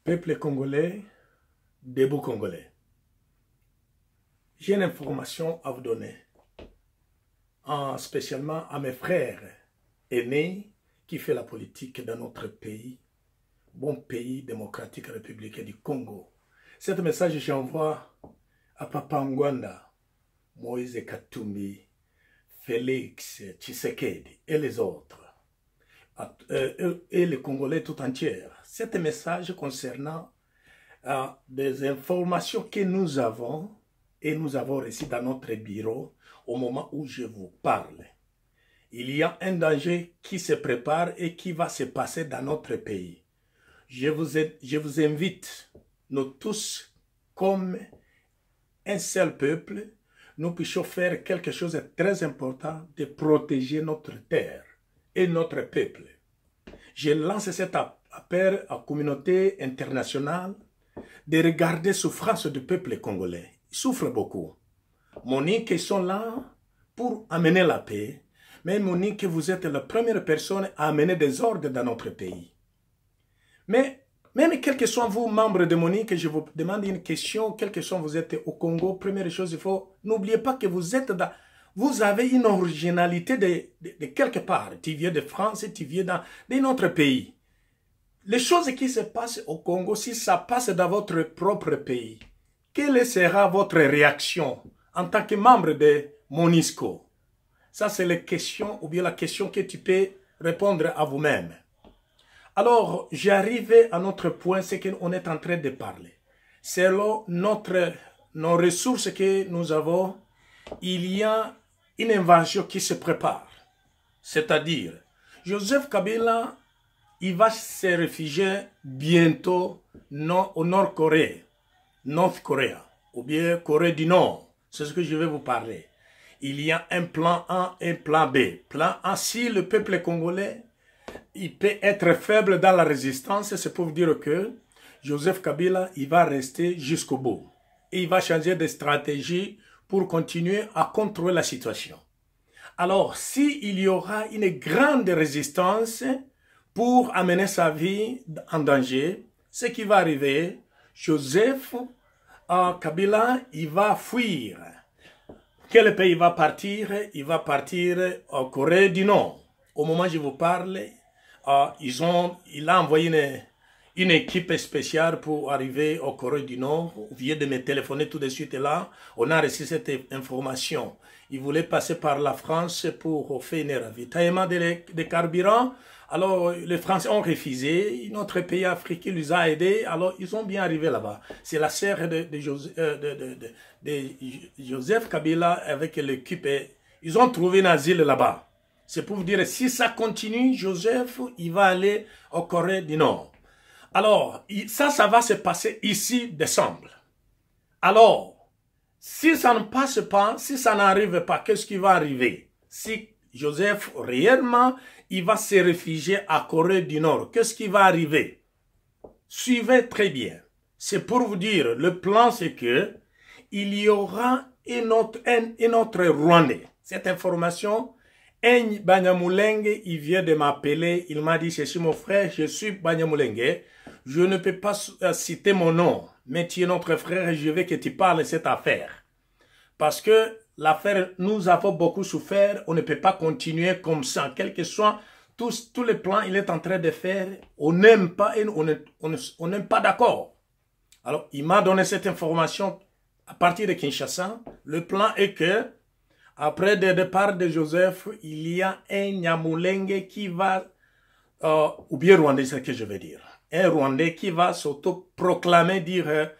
Peuple congolais, debout congolais. J'ai une information à vous donner, spécialement à mes frères aînés qui font la politique dans notre pays, bon pays démocratique républicain du Congo. Cet message, j'envoie à Papa Ngwanda, Moïse Katumbi, Félix Tshisekedi et les autres, et les Congolais tout entiers. Cet message concernant des informations que nous avons et nous avons reçues dans notre bureau au moment où je vous parle. Il y a un danger qui se prépare et qui va se passer dans notre pays. Je vous invite, nous tous, comme un seul peuple, nous puissions faire quelque chose de très important, de protéger notre terre et notre peuple. Je lance cet appel à la communauté internationale de regarder la souffrance du peuple congolais. Ils souffrent beaucoup. Monique, ils sont là pour amener la paix. Mais Monique, vous êtes la première personne à amener des ordres dans notre pays. Mais même quel que soit vous, membres de Monique, je vous demande une question, quel que soit vous êtes au Congo, première chose, il faut, n'oubliez pas que vous êtes dans, vous avez une originalité de quelque part. Tu viens de France, tu viens d'un autre pays. Les choses qui se passent au Congo, si ça passe dans votre propre pays, quelle sera votre réaction en tant que membre de MONUSCO? Ça, c'est la question, ou bien la question que tu peux répondre à vous-même. Alors, j'arrive à notre point, c'est qu'on est en train de parler. Selon nos ressources que nous avons, il y a une invasion qui se prépare. C'est-à-dire, Joseph Kabila, il va se réfugier bientôt au Nord-Corée, ou bien Corée du Nord. C'est ce que je vais vous parler. Il y a un plan A et un plan B. Plan A, si le peuple congolais, il peut être faible dans la résistance, c'est pour vous dire que Joseph Kabila, il va rester jusqu'au bout. Et il va changer de stratégie pour continuer à contrôler la situation. Alors, s'il y aura une grande résistance pour amener sa vie en danger, ce qui va arriver, Joseph Kabila, il va fuir. Quel pays va partir? Il va partir en Corée du Nord. Au moment où je vous parle, il a envoyé une équipe spéciale pour arriver en Corée du Nord. Vous venez de me téléphoner tout de suite là. On a reçu cette information. Il voulait passer par la France pour faire un ravitaillement de carburant. Alors, les Français ont refusé. Notre pays africain les a aidés. Alors, ils sont bien arrivés là-bas. C'est la sœur de Joseph Kabila avec l'équipe. Ils ont trouvé un asile là-bas. C'est pour vous dire, si ça continue, Joseph, il va aller au Corée du Nord. Alors, ça va se passer ici, décembre. Alors, si ça ne passe pas, si ça n'arrive pas, qu'est-ce qui va arriver? Si Joseph, réellement, il va se réfugier à Corée du Nord, qu'est-ce qui va arriver? Suivez très bien. C'est pour vous dire, le plan, c'est que il y aura un autre Rwandais. Cette information, un Banyamulenge, il vient de m'appeler, il m'a dit, c'est mon frère, je suis Banyamulenge, je ne peux pas citer mon nom, mais tu es notre frère et je veux que tu parles de cette affaire. Parce que l'affaire, nous avons beaucoup souffert, on ne peut pas continuer comme ça, quel que soit tous les plans qu'il est en train de faire, on n'aime pas et on n'aime pas d'accord. Alors, il m'a donné cette information à partir de Kinshasa. Le plan est que, après le départ de Joseph, il y a un Nyamulenge qui va, ou bien Rwandais, c'est ce que je veux dire, un Rwandais qui va s'auto-proclamer, dire,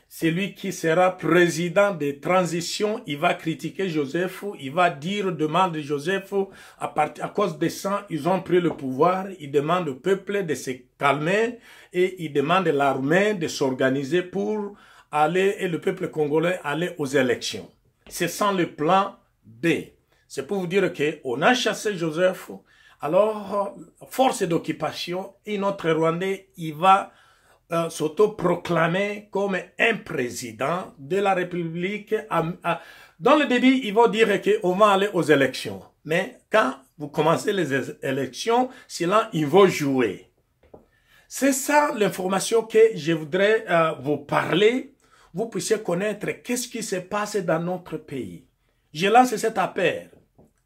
c'est lui qui sera président de transition, il va critiquer Joseph, il va dire, demande Joseph, à cause de ça, ils ont pris le pouvoir, il demande au peuple de se calmer et il demande à l'armée de s'organiser pour aller, et le peuple congolais aller aux élections. C'est sans le plan B. C'est pour vous dire qu'on a chassé Joseph, alors, force d'occupation, et notre Rwandais, il va s'auto-proclamer comme un président de la République. Dans le début, il va dire qu'on va aller aux élections. Mais quand vous commencez les élections, c'est là qu'il va jouer. C'est ça l'information que je voudrais vous parler. Vous puissiez connaître qu'est-ce qui se passe dans notre pays. Je lance cet appel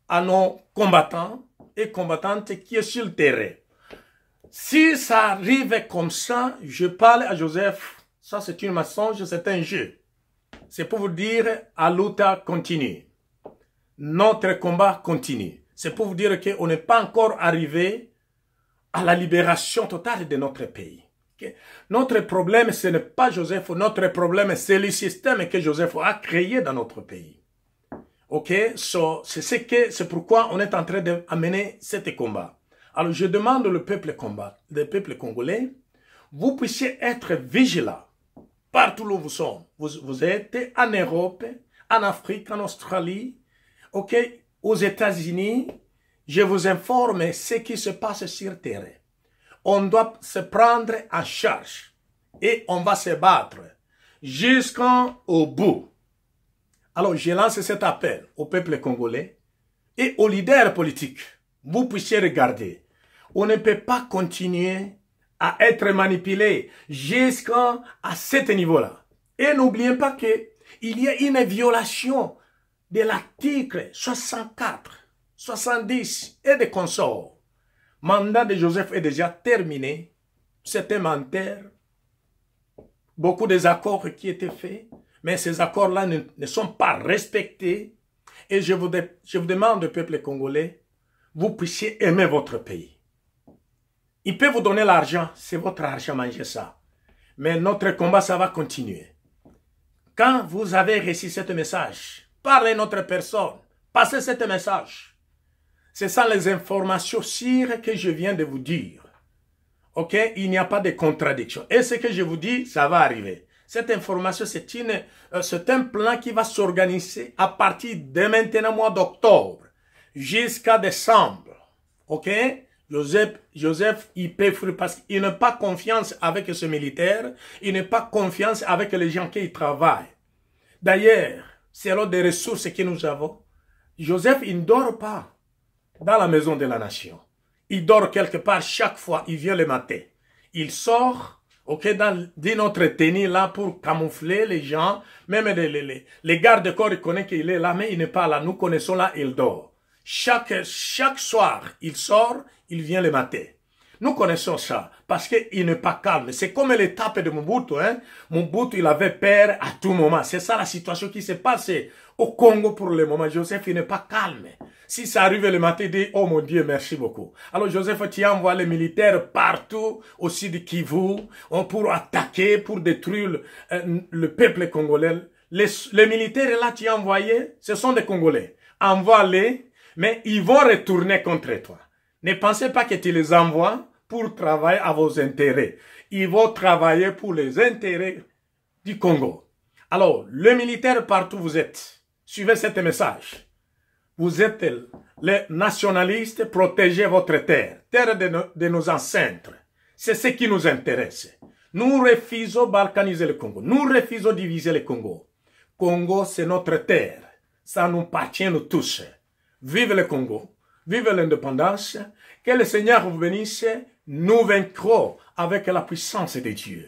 à nos combattants et combattantes qui sont sur le terrain. Si ça arrive comme ça, je parle à Joseph, ça c'est un mensonge, c'est un jeu. C'est pour vous dire, la lutte continue. Notre combat continue. C'est pour vous dire qu'on n'est pas encore arrivé à la libération totale de notre pays. Okay? Notre problème, ce n'est pas Joseph, notre problème, c'est le système que Joseph a créé dans notre pays. Ok, c'est pourquoi on est en train d'amener ce combat. Alors, je demande au peuple congolais, vous puissiez être vigilants partout où vous sommes. Vous êtes en Europe, en Afrique, en Australie, ok, aux États-Unis. Je vous informe ce qui se passe sur le terrain. On doit se prendre en charge et on va se battre jusqu'au bout. Alors, je lance cet appel au peuple congolais et aux leaders politiques. Vous puissiez regarder. On ne peut pas continuer à être manipulé jusqu'à ce niveau-là. Et n'oubliez pas qu'il y a une violation de l'article 64, 70 et des consorts. Mandat de Joseph est déjà terminé. C'était menteur. Beaucoup des accords qui étaient faits. Mais ces accords-là ne sont pas respectés. Et je vous demande au peuple congolais, vous puissiez aimer votre pays. Il peut vous donner l'argent, c'est votre argent, mangez ça. Mais notre combat, ça va continuer. Quand vous avez reçu ce message, parlez à notre personne, passez ce message. C'est ça les informations sûres que je viens de vous dire. Ok? Il n'y a pas de contradiction. Et ce que je vous dis, ça va arriver. Cette information, c'est un plan qui va s'organiser à partir de maintenant, mois d'octobre, jusqu'à décembre. Ok? Joseph, il peut fuir parce qu'il n'a pas confiance avec ce militaire, il n'a pas confiance avec les gens qui y travaillent. D'ailleurs, selon des ressources que nous avons, Joseph, il ne dort pas dans la maison de la nation. Il dort quelque part chaque fois, il vient le matin. Il sort, ok, dans notre tenue là pour camoufler les gens, même les gardes-corps, ils connaissent qu'il est là, mais il n'est pas là. Nous connaissons là, il dort. Chaque soir, il sort, il vient le matin. Nous connaissons ça, parce qu'il n'est pas calme. C'est comme l'étape de Mobutu. Hein? Mobutu, il avait peur à tout moment. C'est ça la situation qui s'est passée au Congo pour le moment. Joseph, il n'est pas calme. Si ça arrive le matin, il dit, oh mon Dieu, merci beaucoup. Alors Joseph, tu envoies les militaires partout, aussi de Kivu, pour attaquer, pour détruire le peuple congolais. Les militaires là, tu as envoyé, ce sont des Congolais. Envoie-les, mais ils vont retourner contre toi. Ne pensez pas que tu les envoies pour travailler à vos intérêts. Ils vont travailler pour les intérêts du Congo. Alors, le militaire partout vous êtes, suivez ce message. Vous êtes les nationalistes, protégez votre terre, terre de nos ancêtres. C'est ce qui nous intéresse. Nous refusons balkaniser le Congo. Nous refusons diviser le Congo. Congo, c'est notre terre. Ça nous appartient nous tous. Vive le Congo. Vive l'indépendance, que le Seigneur vous bénisse, nous vaincrons avec la puissance de Dieu.